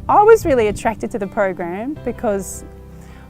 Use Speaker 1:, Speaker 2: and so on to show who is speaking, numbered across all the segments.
Speaker 1: I was really attracted to the program because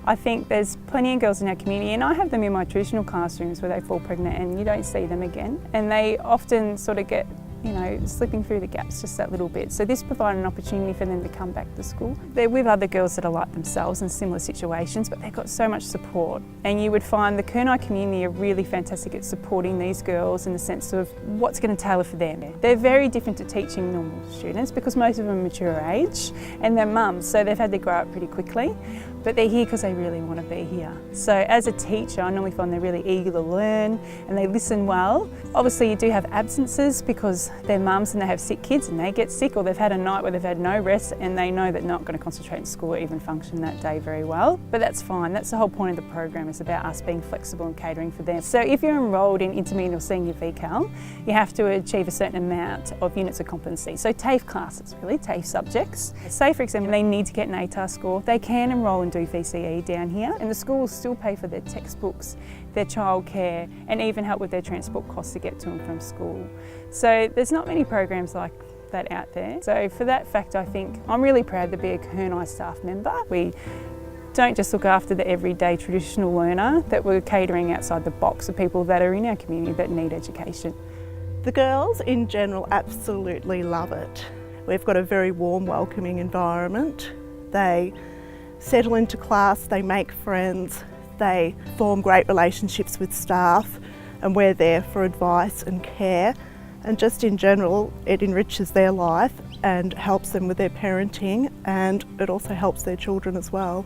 Speaker 1: I think there's plenty of girls in our community, and I have them in my traditional classrooms where they fall pregnant and you don't see them again, and they often sort of get, you know, slipping through the gaps just that little bit. So this provided an opportunity for them to come back to school. They're with other girls that are like themselves in similar situations, but they've got so much support. And you would find the Kurnai community are really fantastic at supporting these girls in the sense of what's going to tailor for them. They're very different to teaching normal students because most of them are mature age and they're mums, so they've had to grow up pretty quickly. But they're here because they really want to be here. So as a teacher, I normally find they're really eager to learn and they listen well. Obviously you do have absences because they're mums and they have sick kids and they get sick, or they've had a night where they've had no rest and they know they're not going to concentrate in school or even function that day very well. But that's fine. That's the whole point of the program, is about us being flexible and catering for them. So if you're enrolled in intermediate or senior VCAL, you have to achieve a certain amount of units of competency. So TAFE classes, really, TAFE subjects. Say for example they need to get an ATAR score, they can enrol and do VCE down here, and the school will still pay for their textbooks, their childcare, and even help with their transport costs to get to and from school. So there's not many programs like that out there. So for that fact, I think I'm really proud to be a Kurnai staff member. We don't just look after the everyday traditional learner, that we're catering outside the box of people that are in our community that need education.
Speaker 2: The girls in general absolutely love it. We've got a very warm, welcoming environment. They settle into class, they make friends, they form great relationships with staff, and we're there for advice and care. And just in general, it enriches their life and helps them with their parenting, and it also helps their children as well.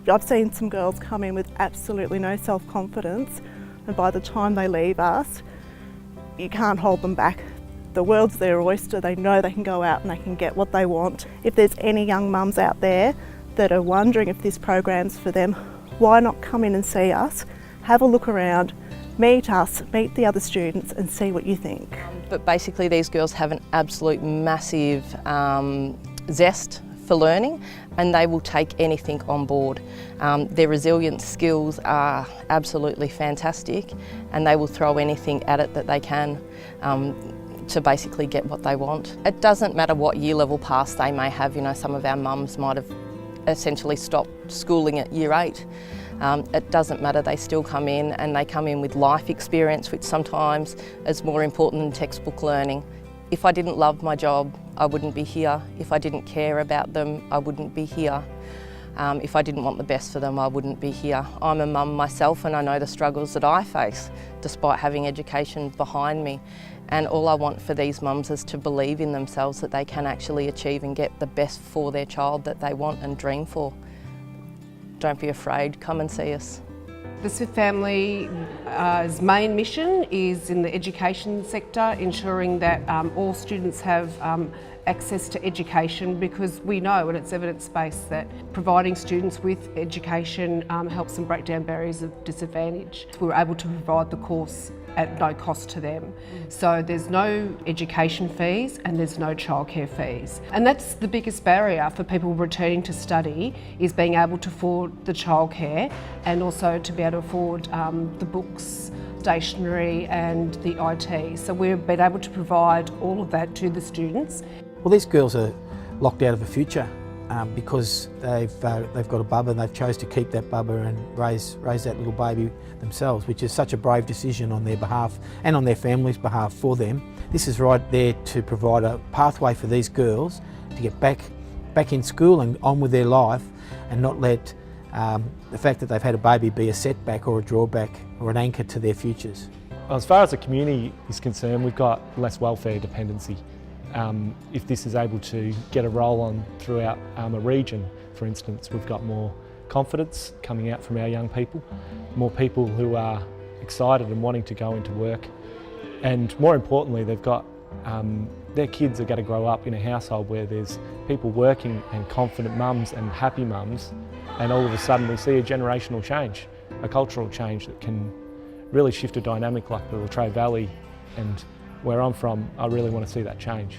Speaker 2: I've seen some girls come in with absolutely no self-confidence, and by the time they leave us, you can't hold them back. The world's their oyster. They know they can go out and they can get what they want. If there's any young mums out there that are wondering if this program's for them, why not come in and see us, have a look around, meet us, meet the other students and see what you think.
Speaker 3: But basically these girls have an absolute massive zest for learning, and they will take anything on board. Their resilience skills are absolutely fantastic, and they will throw anything at it that they can to basically get what they want. It doesn't matter what year level pass they may have. You know, some of our mums might have essentially stopped schooling at year 8. It doesn't matter, they still come in, and they come in with life experience, which sometimes is more important than textbook learning. If I didn't love my job, I wouldn't be here. If I didn't care about them, I wouldn't be here. If I didn't want the best for them, I wouldn't be here. I'm a mum myself, and I know the struggles that I face despite having education behind me. And all I want for these mums is to believe in themselves, that they can actually achieve and get the best for their child that they want and dream for. Don't be afraid, come and see us.
Speaker 4: The Smith family's main mission is in the education sector, ensuring that all students have access to education, because we know, and it's evidence-based, that providing students with education helps them break down barriers of disadvantage. We're able to provide the course at no cost to them. So there's no education fees and there's no childcare fees. And that's the biggest barrier for people returning to study, is being able to afford the childcare and also to be able to afford the books, stationery and the IT. So we've been able to provide all of that to the students.
Speaker 5: Well, these girls are locked out of a future because they've got a bubba, and they've chose to keep that bubba and raise that little baby themselves, which is such a brave decision on their behalf and on their family's behalf for them. This is right there to provide a pathway for these girls to get back in school and on with their life, and not let the fact that they've had a baby be a setback or a drawback or an anchor to their futures.
Speaker 6: Well, as far as the community is concerned, we've got less welfare dependency. If this is able to get a roll on throughout a region, for instance, we've got more confidence coming out from our young people, more people who are excited and wanting to go into work, and more importantly, they've got their kids are going to grow up in a household where there's people working and confident mums and happy mums, and all of a sudden we see a generational change, a cultural change that can really shift a dynamic like the Latrobe Valley. And where I'm from, I really want to see that change.